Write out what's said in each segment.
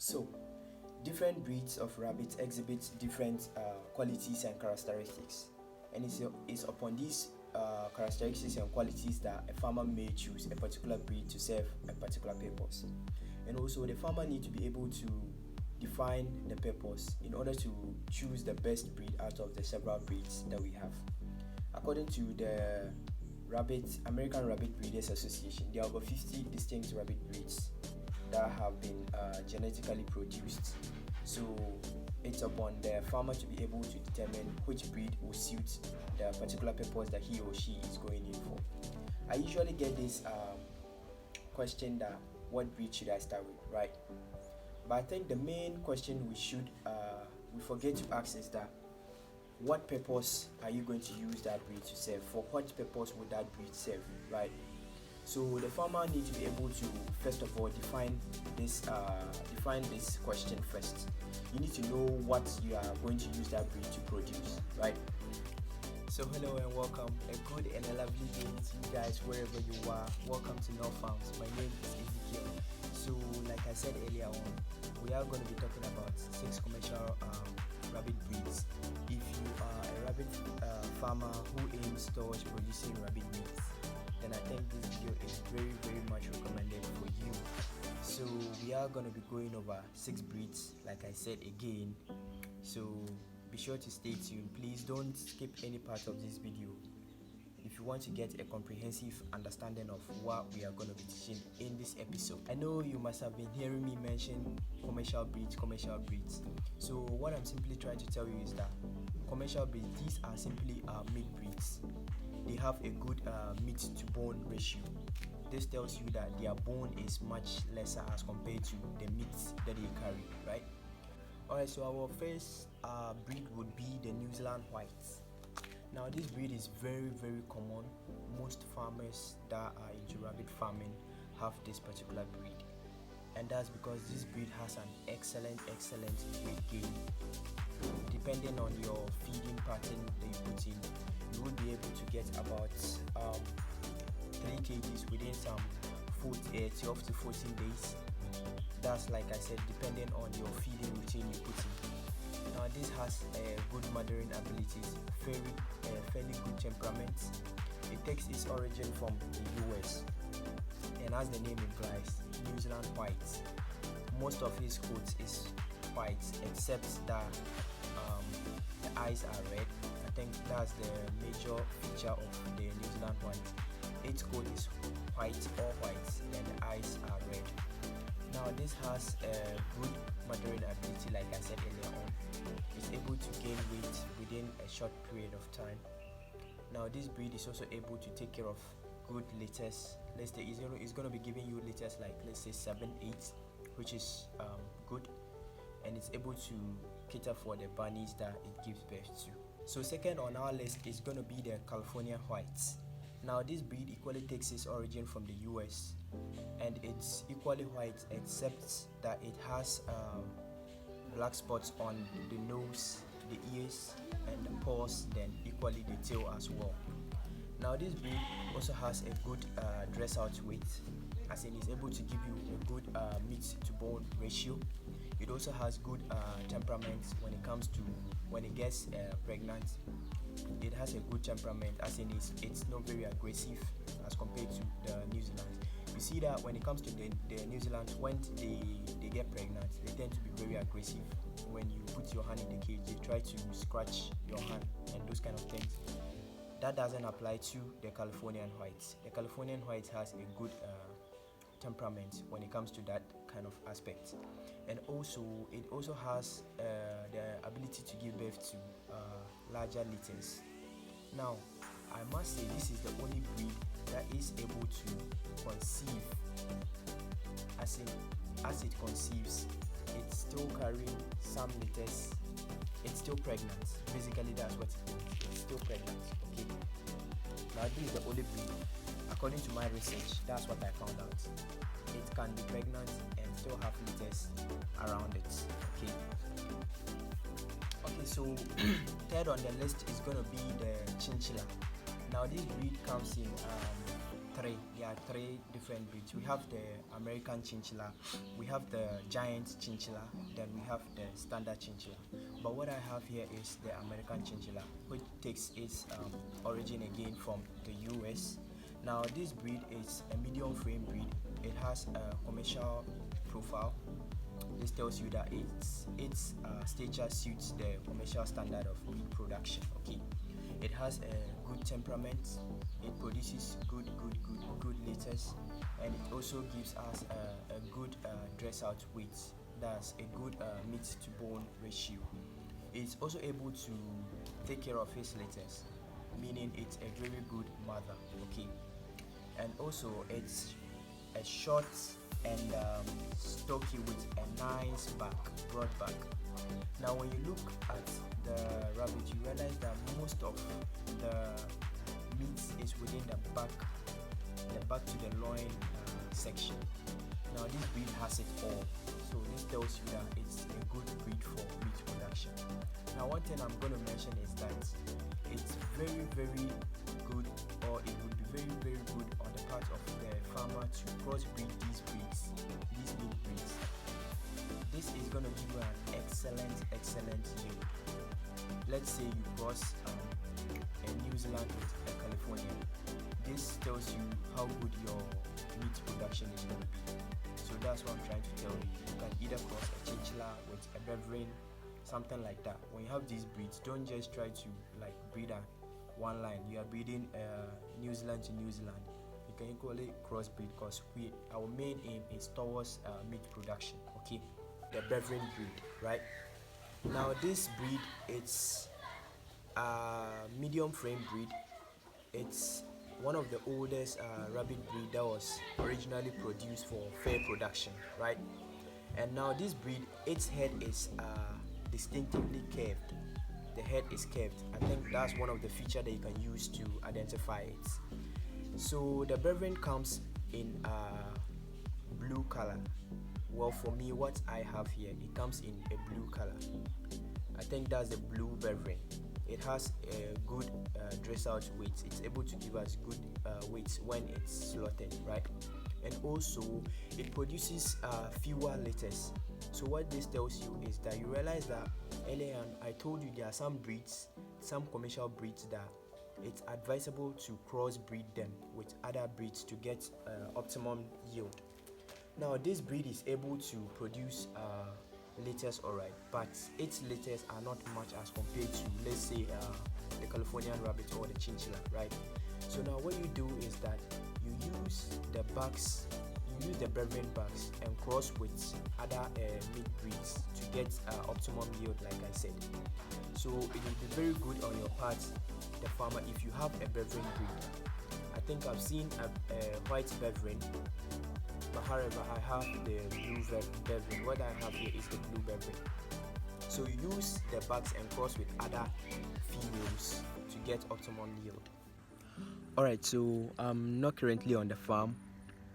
So, different breeds of rabbits exhibit different qualities and characteristics, and it's upon these characteristics and qualities that a farmer may choose a particular breed to serve a particular purpose. And also, the farmer needs to be able to define the purpose in order to choose the best breed out of the several breeds that we have. According to the American Rabbit Breeders Association, there are over 50 distinct rabbit breeds that have been genetically produced. So it's upon the farmer to be able to determine which breed will suit the particular purpose that he or she is going in for. I usually get this question that what breed should I start with, right? But I think the main question we forget to ask is that what purpose are you going to use that breed to serve? For what purpose would that breed serve, right? So the farmer needs to be able to first of all define this question first. You need to know what you are going to use that breed to produce, right? So hello and welcome. A good and a lovely day to you guys wherever you are. Welcome to North Farms. My name is Ezekiel. So like I said earlier on, we are going to be talking about 6 commercial rabbit breeds. If you are a rabbit farmer who aims towards producing rabbit meat, then I think this video is very, very much recommended for you. So we are going to be going over 6 breeds, like I said again. So be sure to stay tuned. Please don't skip any part of this video if you want to get a comprehensive understanding of what we are going to be teaching in this episode. I know you must have been hearing me mention commercial breeds. So what I'm simply trying to tell you is that commercial breeds, these are simply meat breeds. They have a good meat to bone ratio. This tells you that their bone is much lesser as compared to the meat that they carry, right? Alright, so our first breed would be the New Zealand Whites. Now this breed is very, very common. Most farmers that are into rabbit farming have this particular breed, and that's because this breed has an excellent weight gain. Depending on your feeding pattern that you put in, you will be able to get about 3 kgs within some 12 to 14 days. That's, like I said, depending on your feeding routine you put in. Now this has good mothering abilities, fairly good temperament. It takes its origin from the US, and as the name implies, New Zealand Whites. Most of his coat is white, except that the eyes are red. I think that's the major feature of the New Zealand White. Its coat is white, all white, and the eyes are red. Now this has a good mothering ability, like I said earlier on. It's able to gain weight within a short period of time. Now this breed is also able to take care of good litters. Let's say it's going to be giving you litters like, let's say 7, 8, which is good, and it's able to cater for the bunnies that it gives birth to. So second on our list is going to be the Californian Whites. Now this breed equally takes its origin from the US, and it's equally white except that it has black spots on the nose, the ears, and the paws, then equally the tail as well. Now this breed also has a good dress out weight, as in it's able to give you a good meat to bone ratio. It also has good temperament when it gets pregnant. It has a good temperament, as in it's not very aggressive as compared to the New Zealand. You see that when it comes to the New Zealand, when they get pregnant, they tend to be very aggressive. When you put your hand in the cage, they try to scratch your hand and those kind of things. That doesn't apply to the Californian Whites. The Californian White has a good temperament when it comes to that kind of aspect, and also it also has the ability to give birth to larger litters. Now I must say this is the only breed that is able to conceive, as it conceives, it's still carrying some litters. It's still pregnant. Basically that's what it means. It's still pregnant. Okay, now this is the only breed, according to my research, that's what I found out. It can be pregnant and still have litters around it. Okay, so third on the list is going to be the Chinchilla. Now this breed comes in three. There are three different breeds. We have the American Chinchilla, we have the giant Chinchilla, then we have the standard Chinchilla. But what I have here is the American Chinchilla, which takes its origin again from the US. Now this breed is a medium frame breed. It has a commercial profile. This tells you that its stature suits the commercial standard of meat production. Okay, it has a good temperament. It produces good litters, and it also gives us a good dress out weight. That's a good meat to bone ratio. It's also able to take care of his litters, meaning it's a very good mother. Okay, and also it's a short and stocky with a nice back, broad back. Now when you look at the rabbit, you realize that most of the meat is within the back to the loin section. Now this breed has it all, so this tells you that it's a good breed for meat production. Now one thing I'm going to mention is that it's very good, or it would be very good on the part of the farmer to crossbreed these meat breeds. This is going to give you an excellent yield. Let's say you cross a New Zealand with a Californian. This tells you how good your meat production is going to be. So that's what I'm trying to tell you. You can either cross a Chinchilla with a Beveren, something like that. When you have these breeds, don't just try to like breed at one line. You are breeding New Zealand to New Zealand. You can equally crossbreed, because our main aim is towards meat production. Okay, the Beveren breed, right? Now this breed, it's a medium frame breed. It's one of the oldest rabbit breed that was originally produced for fair production, right? And now this breed, its head is distinctively curved. The head is curved. I think that's one of the features that you can use to identify it. So the Beveren comes in blue color. Well, for me, what I have here, it comes in a blue color. I think that's the blue Beveren. It has a good dress out weight. It's able to give us good weights when it's slaughtered, right? And also it produces fewer litters. So what this tells you is that you realize that earlier on I told you there are some breeds, some commercial breeds, that it's advisable to crossbreed them with other breeds to get optimum yield. Now this breed is able to produce litters, alright, but its litters are not much as compared to, let's say, the Californian rabbit or the Chinchilla, right? So now what you do is that you use the bucks, you use the Beveren bucks and cross with other meat breeds to get optimum yield, like I said. So it will be very good on your part, the farmer, if you have a Beveren breed. I think I've seen a white Beveren, but however I have the blue Beveren. What I have here is the blue Beveren. So you use the bucks and cross with other females to get optimum yield. Alright, so I'm not currently on the farm,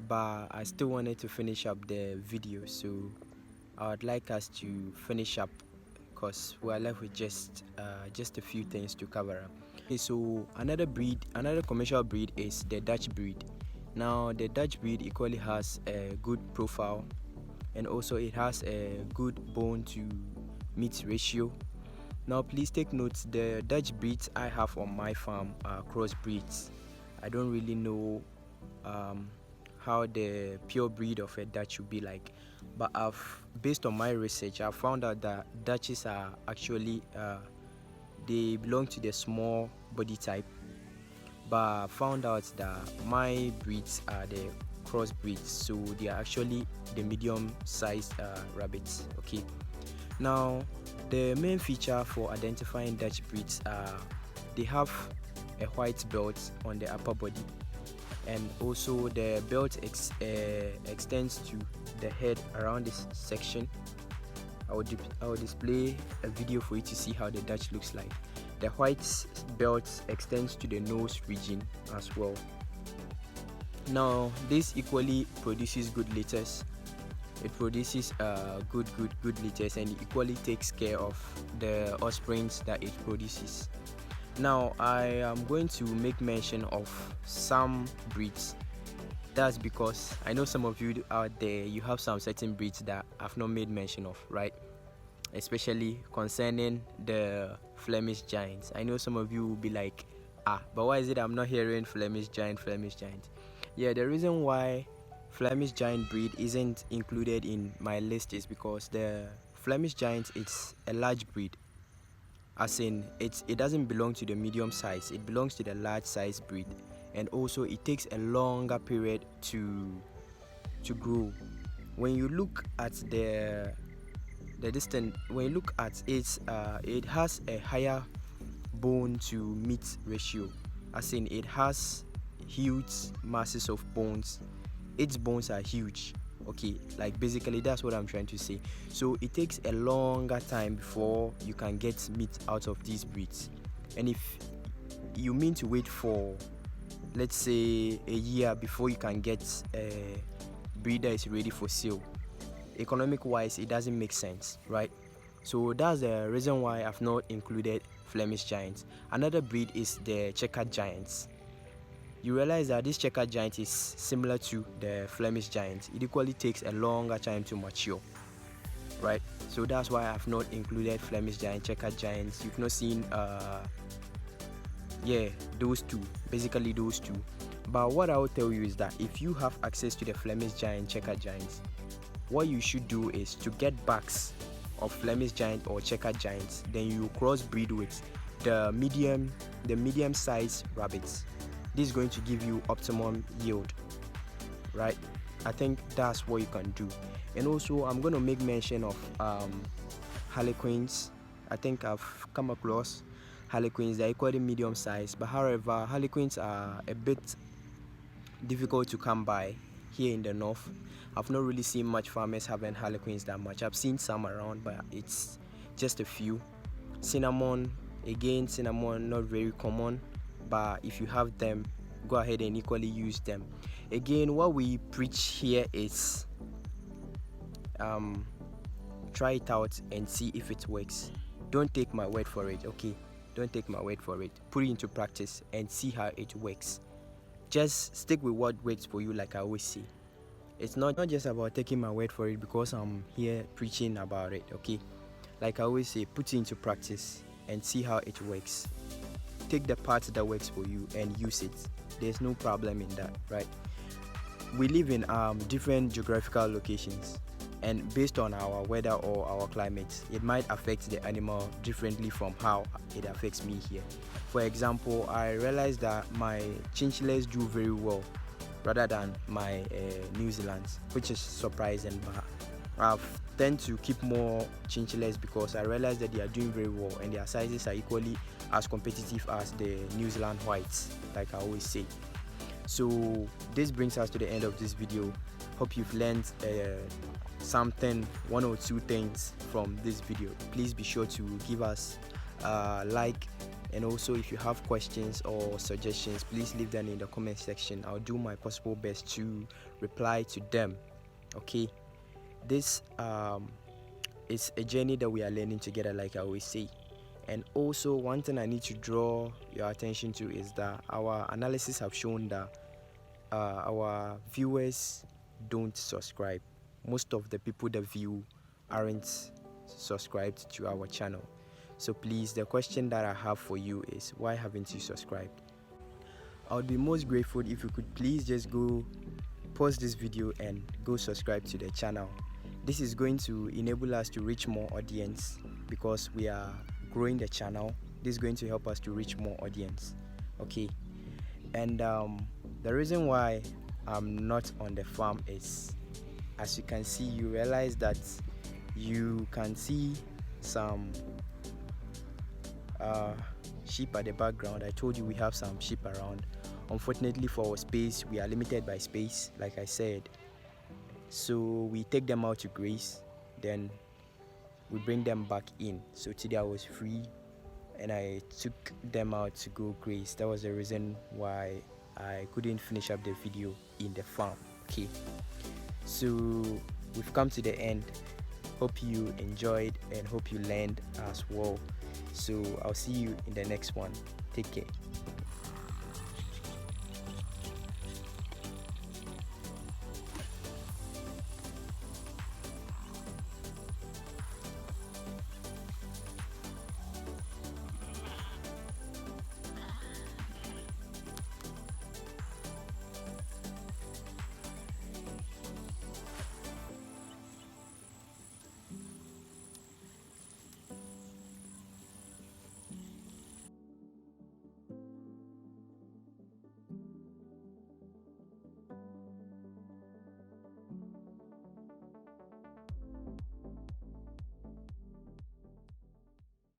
but I still wanted to finish up the video, so I would like us to finish up because we're left with just a few things to cover up. Okay, so another commercial breed is the Dutch breed. Now the Dutch breed equally has a good profile, and also it has a good bone to meat ratio. Now please take note, the Dutch breeds I have on my farm are crossbreeds. I don't really know how the pure breed of a Dutch would be like, but based on my research, I've found out that Dutches are actually they belong to the small body type, but I found out that my breeds are the crossbreeds, so they are actually the medium sized rabbits. Okay, now the main feature for identifying Dutch breeds are they have a white belt on the upper body, and also the belt extends to the head around this section. I will display a video for you to see how the Dutch looks like. The white belt extends to the nose region as well. Now this equally produces good litters. It produces good litters, and it equally takes care of the offsprings that it produces. Now I am going to make mention of some breeds That's because I know some of you out there, you have some certain breeds that I've not made mention of, right? Especially concerning the Flemish Giants. I know some of you will be like, but why is it I'm not hearing Flemish Giant? Yeah, the reason why Flemish Giant breed isn't included in my list is because the Flemish Giant, it's a large breed, as in it doesn't belong to the medium size, it belongs to the large size breed, and also it takes a longer period to grow. When you look at the distance, when you look at it, it has a higher bone to meat ratio, as in it has huge masses of bones. Its bones are huge. Okay, like basically that's what I'm trying to say. So it takes a longer time before you can get meat out of these breeds. And if you mean to wait for, let's say, a year before you can get a breed that is ready for sale, economic wise it doesn't make sense, right? So that's the reason why I've not included Flemish Giants. Another breed is the checkered giants. You realize that this checkered giant is similar to the Flemish Giant. It equally takes a longer time to mature, right? So that's why I've not included Flemish Giant, checkered giants. You've not seen those two, basically those two. But what I will tell you is that if you have access to the Flemish Giant, checkered giants, what you should do is to get backs of Flemish Giant or checkered giants, then you crossbreed with the medium size rabbits. This is going to give you optimum yield, right? I think that's what you can do. And also I'm going to make mention of Harlequins. I think I've come across Harlequins. They're equally medium size, but however Harlequins are a bit difficult to come by here in the north. I've not really seen much farmers having Harlequins that much. I've seen some around, but it's just a few. Cinnamon, not very common, but if you have them, go ahead and equally use them. Again, what we preach here is try it out and see if it works. Don't take my word for it, okay? Don't take my word for it. Put it into practice and see how it works. Just stick with what works for you, like I always say. It's not just about taking my word for it because I'm here preaching about it, okay? Like I always say, put it into practice and see how it works. Take the part that works for you and use it. There's no problem in that, right? We live in different geographical locations, and based on our weather or our climate, it might affect the animal differently from how it affects me here. For example, I realized that my chinchillas do very well rather than my New Zealand's, which is surprising, but I've tend to keep more chinchillas because I realized that they are doing very well and their sizes are equally as competitive as the New Zealand whites, like I always say. So this brings us to the end of this video. Hope you've learned something, one or two things from this video. Please be sure to give us a like, and also if you have questions or suggestions, please leave them in the comment section. I'll do my possible best to reply to them, okay? This is a journey that we are learning together, like I always say. And also one thing I need to draw your attention to is that our analysis have shown that our viewers don't subscribe. Most of the people that view aren't subscribed to our channel. So please, the question that I have for you is, why haven't you subscribed? I would be most grateful if you could please just go pause this video and go subscribe to the channel. This is going to enable us to reach more audience because we are growing the channel. This is going to help us to reach more audience, okay? And the reason why I'm not on the farm is, as you can see, you realize that you can see some sheep at the background. I told you we have some sheep around. Unfortunately for our space, we are limited by space, like I said. So we take them out to graze, then we bring them back in. So today I was free and I took them out to go graze. That was the reason why I couldn't finish up the video in the farm, okay? So we've come to the end. Hope you enjoyed and hope you learned as well. So I'll see you in the next one. Take care.